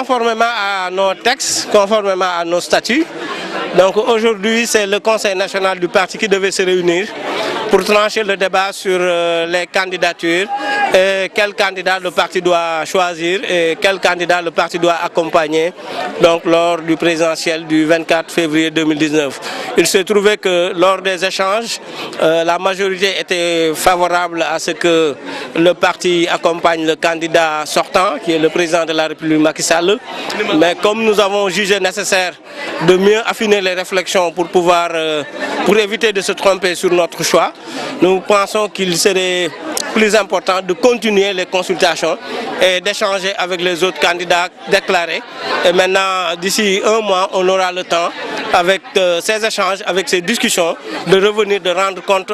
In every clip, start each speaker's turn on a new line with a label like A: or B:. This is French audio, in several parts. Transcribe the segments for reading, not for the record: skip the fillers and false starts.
A: conformément à nos textes, conformément à nos statuts. Donc aujourd'hui, c'est le Conseil national du parti qui devait se réunir pour trancher le débat sur les candidatures et quel candidat le parti doit choisir et quel candidat le parti doit accompagner donc, lors du présidentiel du 24 février 2019. Il se trouvait que lors des échanges, la majorité était favorable à ce que le parti accompagne le candidat sortant, qui est le président de la République Macky Sall. Mais comme nous avons jugé nécessaire de mieux affiner les réflexions pour éviter de se tromper sur notre choix, nous pensons qu'il serait plus important de continuer les consultations et d'échanger avec les autres candidats déclarés. Et maintenant, d'ici un mois, on aura le temps, avec ces échanges, avec ces discussions, de revenir, de rendre compte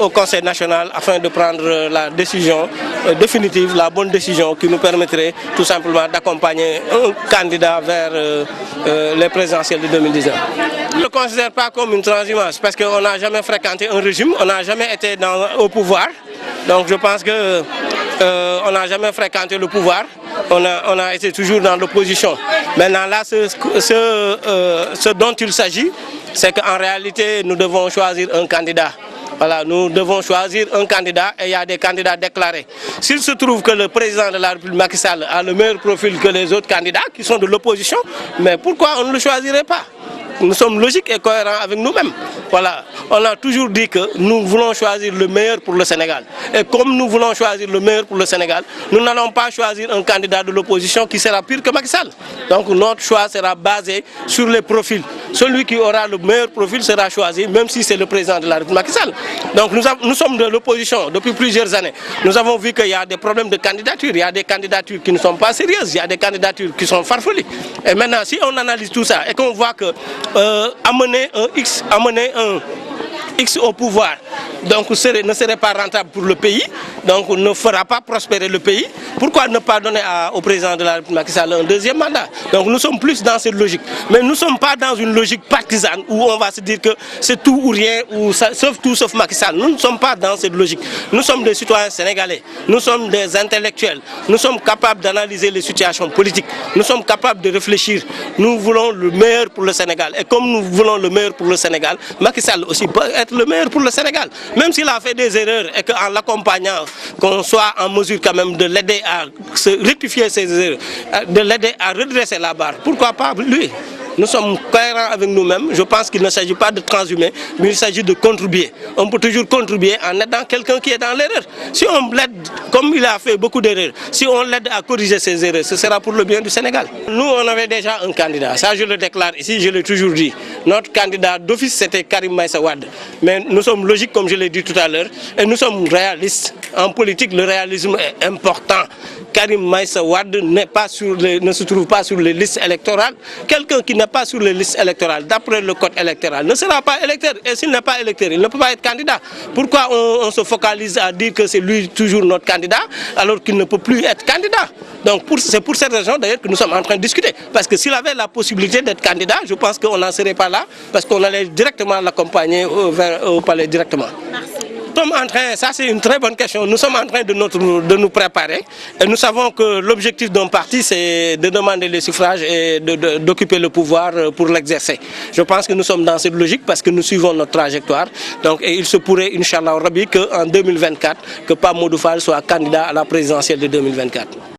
A: au Conseil national afin de prendre la décision définitive, la bonne décision qui nous permettrait tout simplement d'accompagner un candidat vers les présidentielles de 2019. Je ne le considère pas comme une transhumance parce qu'on n'a jamais fréquenté un régime, on n'a jamais été au pouvoir. Donc je pense qu'on n'a jamais fréquenté le pouvoir, on a été toujours dans l'opposition. Maintenant là, ce dont il s'agit, c'est qu'en réalité, nous devons choisir un candidat. Voilà, nous devons choisir un candidat et il y a des candidats déclarés. S'il se trouve que le président de la République Macky Sall a le meilleur profil que les autres candidats qui sont de l'opposition, mais pourquoi on ne le choisirait pas? Nous sommes logiques et cohérents avec nous-mêmes. Voilà. On a toujours dit que nous voulons choisir le meilleur pour le Sénégal. Et comme nous voulons choisir le meilleur pour le Sénégal, nous n'allons pas choisir un candidat de l'opposition qui sera pire que Macky Sall. Donc notre choix sera basé sur les profils. Celui qui aura le meilleur profil sera choisi, même si c'est le président de la République Macky Sall. Donc nous sommes de l'opposition depuis plusieurs années. Nous avons vu qu'il y a des problèmes de candidature. Il y a des candidatures qui ne sont pas sérieuses. Il y a des candidatures qui sont farfelues. Et maintenant, si on analyse tout ça et qu'on voit que amener un X au pouvoir, donc ne serait pas rentable pour le pays, donc ne fera pas prospérer le pays. Pourquoi ne pas donner au président de la République Macky Sall un deuxième mandat? Donc nous sommes plus dans cette logique. Mais nous ne sommes pas dans une logique partisane où on va se dire que c'est tout ou rien, ou sauf tout sauf Macky Sall. Nous ne sommes pas dans cette logique. Nous sommes des citoyens sénégalais, nous sommes des intellectuels, nous sommes capables d'analyser les situations politiques, nous sommes capables de réfléchir. Nous voulons le meilleur pour le Sénégal. Et comme nous voulons le meilleur pour le Sénégal, Macky Sall aussi peut être le meilleur pour le Sénégal. Même s'il a fait des erreurs et qu'en l'accompagnant, qu'on soit en mesure quand même de l'aider à rectifier ses erreurs, de l'aider à redresser la barre. Pourquoi pas lui? Nous sommes cohérents avec nous-mêmes. Je pense qu'il ne s'agit pas de transhumer, mais il s'agit de contribuer. On peut toujours contribuer en aidant quelqu'un qui est dans l'erreur. Si on l'aide, comme il a fait beaucoup d'erreurs, si on l'aide à corriger ses erreurs, ce sera pour le bien du Sénégal. Nous, on avait déjà un candidat. Ça, je le déclare ici, je l'ai toujours dit. Notre candidat d'office, c'était Karim Meïssa Wade. Mais nous sommes logiques, comme je l'ai dit tout à l'heure, et nous sommes réalistes. En politique, le réalisme est important. Karim Meïssa Wade ne se trouve pas sur les listes électorales. Quelqu'un qui n'est pas sur les listes électorales, d'après le code électoral, ne sera pas électeur. Et s'il n'est pas électeur, il ne peut pas être candidat. Pourquoi on se focalise à dire que c'est lui toujours notre candidat, alors qu'il ne peut plus être candidat? Donc c'est pour cette raison d'ailleurs que nous sommes en train de discuter. Parce que s'il avait la possibilité d'être candidat, je pense qu'on n'en serait pas là, parce qu'on allait directement l'accompagner au palais directement. Merci. Nous sommes en train, ça c'est une très bonne question, nous sommes en train de nous préparer et nous savons que l'objectif d'un parti c'est de demander les suffrages et d'occuper le pouvoir pour l'exercer. Je pense que nous sommes dans cette logique parce que nous suivons notre trajectoire. Donc, et il se pourrait, Inch'Allah Rabbi, qu'en 2024, que Pape Modou Fall soit candidat à la présidentielle de 2024.